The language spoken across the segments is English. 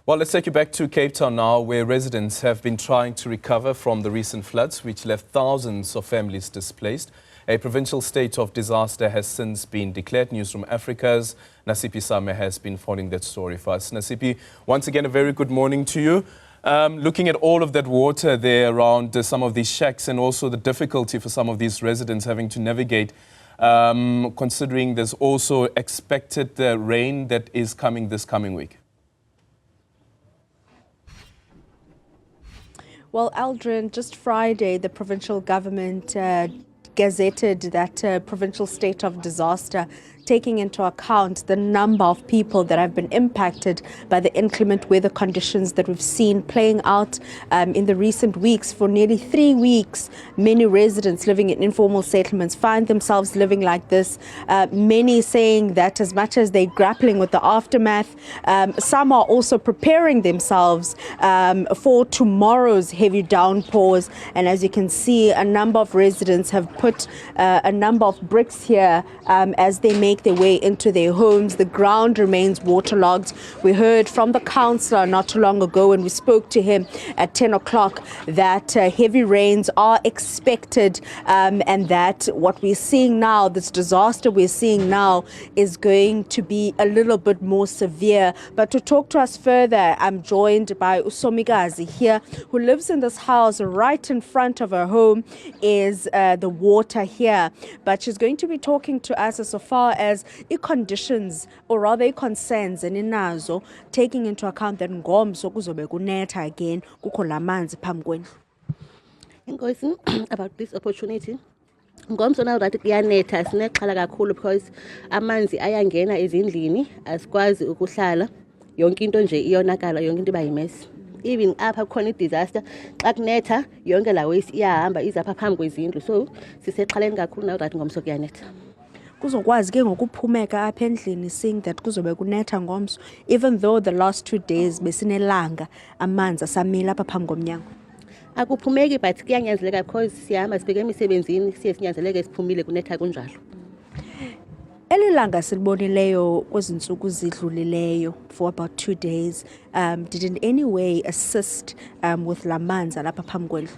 Well, let's take you back to Cape Town now, where residents have been trying to recover from the recent floods, which left thousands of families displaced. A provincial state of disaster has since been declared. Newzroom Afrika's Nasiphi has been following that story for us. Nasiphi, once again, a very good morning to you. Looking at all of that water there around some of these shacks and also the difficulty for some of these residents having to navigate, considering there's also expected rain that is coming this coming week. Well, Aldrin, just Friday, the provincial government gazetted that provincial state of disaster, taking into account the number of people that have been impacted by the inclement weather conditions that we've seen playing out in the recent weeks. For nearly 3 weeks, many residents living in informal settlements find themselves living like this. Many saying that as much as they're grappling with the aftermath, some are also preparing themselves for tomorrow's heavy downpours. And as you can see, a number of residents have put a number of bricks here as they make their way into their homes. The ground remains waterlogged. We heard from the councillor not too long ago when we spoke to him at 10 o'clock that heavy rains are expected and that what we're seeing now, this disaster we're seeing now, is going to be a little bit more severe. But to talk to us further, I'm joined by Usomikazi here, who lives in this house right in front of her home is the water here. But she's going to be talking to us as far as conditions, or rather concerns, and inazo, taking into account that ngomso kuzobe kunetha again kukho lamanzi phambi kwendlu. About this opportunity. Ngomso now that kuyanetha sinexhala kakhulu because amanzi ayangena ezindlini, asikwazi ukuhlala, yonke into nje iyonakala, yonke into iba yimesi. Even apha khona disaster, xa kunetha yonke la waste iyahamba izapha phambi kwezindlu, so sisexhaleni kakhulu now that ngomso kuyanetha. Kuzokwazi ke ngokuphumeka apha endlini, seeing that kuzobe kunetha ngomso, even though the last 2 days besinelanga amanzi asamila apha phambi komnyango. Akuphumeki but kuyanyanzeleka because siyahamba sibheke emisebenzini, siye sinyanzeleke siphumile kunetha kunjalo. Elilanga silibonileyo kwezintsuku zidlulileyo for about 2 days, did in any way assist with lamanzi alapha phambi kwendlu?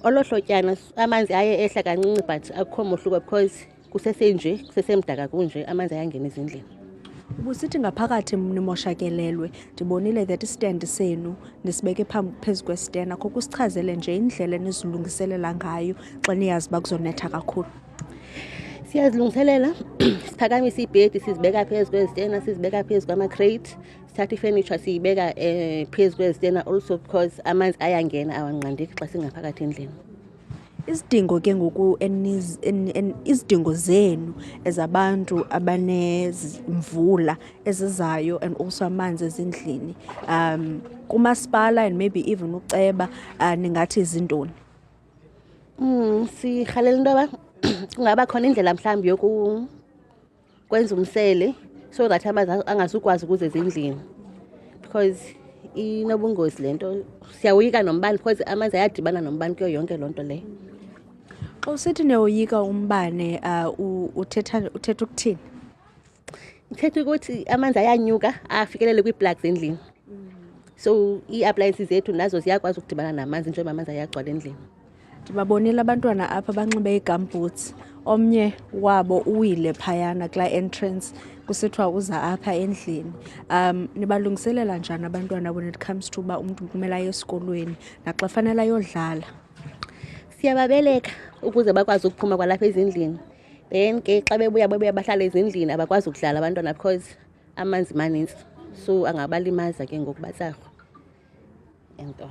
Olohlotyana amanzi aye ehla kancinci but akukho mohluko because kusesenje kusesemdaka kunje amanzi ayangena ezindlini. Busithi ngaphakathi nimoshakelelwe, ndibonile that istand senu nisibeke phezu kwestena, akho kusichazele nje indlela nizilungiselela ngayo xa niyazi uba kuzonetha kakhulu. Siyazilungiselela, siphakamisa ibhedi sizibeka phezu kwestena, sizibeka phezu kwama-crate, sithatha ifurniture siyibeka phezu kwestena also because amanzi ayangena awanqandeki xa singaphakathi endlini. Isidingo ke ngoku izidingo zenu ezabantu abanezimvula ezizayo and also amanzi ezindlini, kumasipala and maybe even uceba, ningathi izintoni? Sirhalela into yoba kungaba khona indlela mhlawumbi yokwenza umsele so that amanzi angazukwazi ukuze ezindlini because inobungozi le nto. Siyawoyika nombane because amanzi ayadibana nombane kuyo yonke loo nto leyo. Xa usithi niyoyika umbane, uthetha ukuthini? Ithetha ukuthi amanzi ayanyuka afikelele kwii-plugs endlini. So ii-appliances zethu nazo ziyakwazi ukudibana namanzi njengoba amanzi ayagcwala endlini. Ndibabonile abantwana apha banxibe ii-gumboots. Omnye wabo uwile phayana kula entrance kusithiwa uza apha endlini. Nibalungiselela njani abantwana when it comes to uba umntu kumele aye esikolweni naxa fanele ayodlala? Siyababeleka ukuze bakwazi ukuphuma kwalapha ezindlini. Then ke xa bebuya bahlala ezindlini abakwazi ukudlala abantwana because amanzi maninzi, so angabalimaza ke ngokubatsarho. Ento.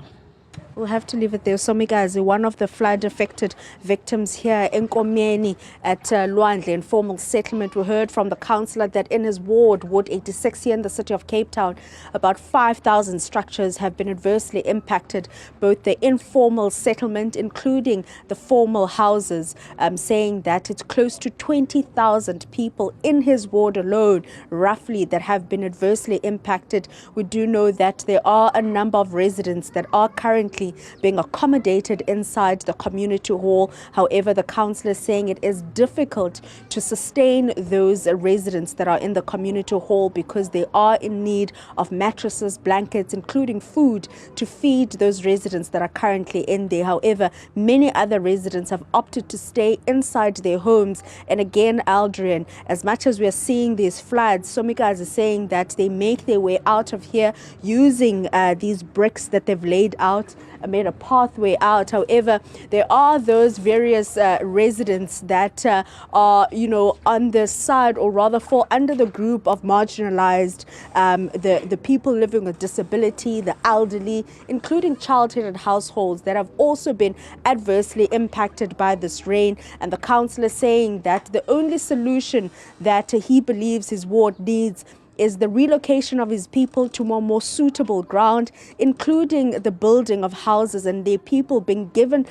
We'll have to leave it there. Somikazi, one of the flood-affected victims here in Komyeni at Lwandle informal settlement. We heard from the councillor that in his ward, Ward 86 here in the city of Cape Town, about 5,000 structures have been adversely impacted, both the informal settlement, including the formal houses, saying that it's close to 20,000 people in his ward alone, roughly, that have been adversely impacted. We do know that there are a number of residents that are currently currently being accommodated inside the community hall. However, the councillor is saying it is difficult to sustain those residents that are in the community hall because they are in need of mattresses, blankets, including food to feed those residents that are currently in there. However, many other residents have opted to stay inside their homes. And again, Aldrin, as much as we are seeing these floods, Somikazi is saying that they make their way out of here using these bricks that they've laid out, made a pathway out. However, there are those various residents that are, on the side, or rather fall under the group of marginalized, the people living with disability, the elderly, including child-headed households that have also been adversely impacted by this rain. And the councillor saying that the only solution that he believes his ward needs is the relocation of his people to more suitable ground, including the building of houses and their people being given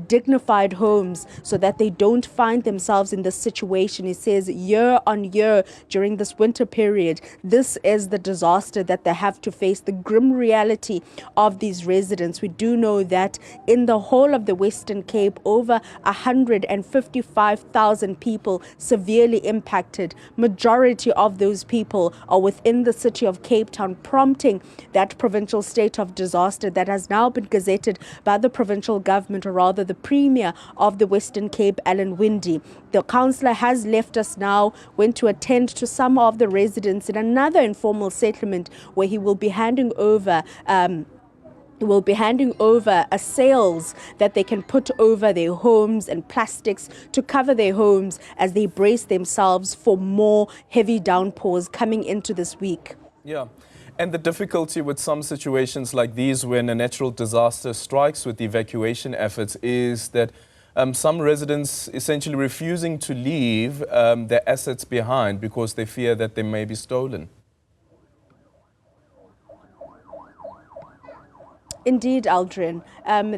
dignified homes so that they don't find themselves in this situation. He says year on year during this winter period, this is the disaster that they have to face, the grim reality of these residents. We do know that in the whole of the Western Cape, over 155,000 people severely impacted. Majority of those people are within the city of Cape Town, prompting that provincial state of disaster that has now been gazetted by the provincial government, or rather the Premier of the Western Cape, Alan Winde. The councillor has left us now, went to attend to some of the residents in another informal settlement where he will be handing over sails that they can put over their homes and plastics to cover their homes as they brace themselves for more heavy downpours coming into this week. Yeah. And the difficulty with some situations like these when a natural disaster strikes with evacuation efforts is that some residents essentially refusing to leave their assets behind because they fear that they may be stolen. Indeed, Aldrin.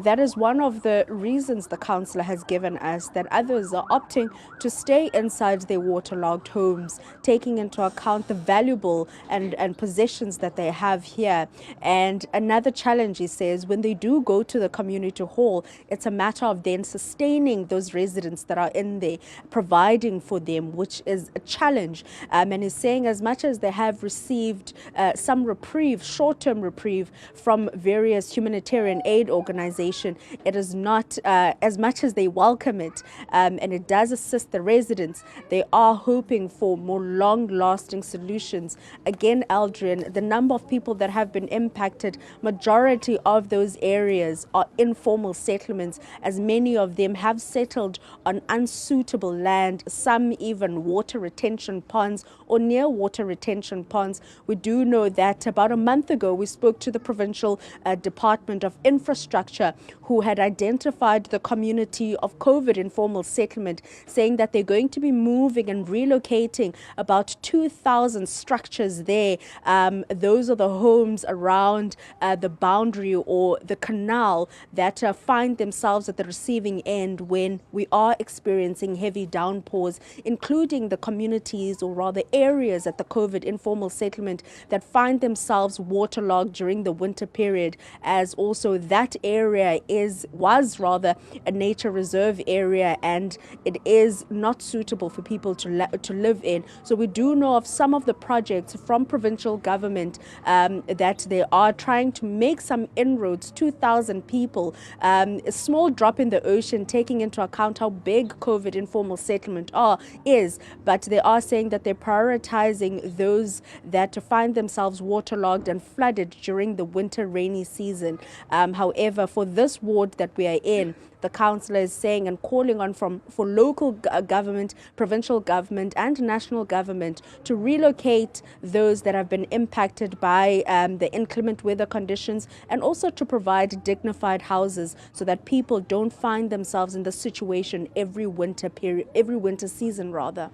That is one of the reasons the councillor has given us, that others are opting to stay inside their waterlogged homes, taking into account the valuable and possessions that they have here. And another challenge, he says, when they do go to the community hall, it's a matter of then sustaining those residents that are in there, providing for them, which is a challenge. And he's saying as much as they have received some reprieve, short-term reprieve from various humanitarian aid organization, it is not as much as they welcome it, and it does assist the residents. They are hoping for more long-lasting solutions. Again, Aldrin, the number of people that have been impacted, majority of those areas are informal settlements, as many of them have settled on unsuitable land, some even water retention ponds or near water retention ponds. We do know that about a month ago we spoke to the provincial Department of Infrastructure, who had identified the community of COVID informal settlement, saying that they're going to be moving and relocating about 2,000 structures there. Those are the homes around the boundary or the canal that find themselves at the receiving end when we are experiencing heavy downpours, including the communities, or rather areas at the COVID informal settlement that find themselves waterlogged during the winter period, as also that area was rather a nature reserve area, and it is not suitable for people to live in. So we do know of some of the projects from provincial government that they are trying to make some inroads. 2,000 people, a small drop in the ocean, taking into account how big COVID informal settlement is, but they are saying that they're prioritizing those that find themselves waterlogged and flooded during the winter rainy season. However, for this ward that we are in, the councillor is saying and calling on for local government, provincial government and national government to relocate those that have been impacted by the inclement weather conditions, and also to provide dignified houses so that people don't find themselves in this situation every winter season rather.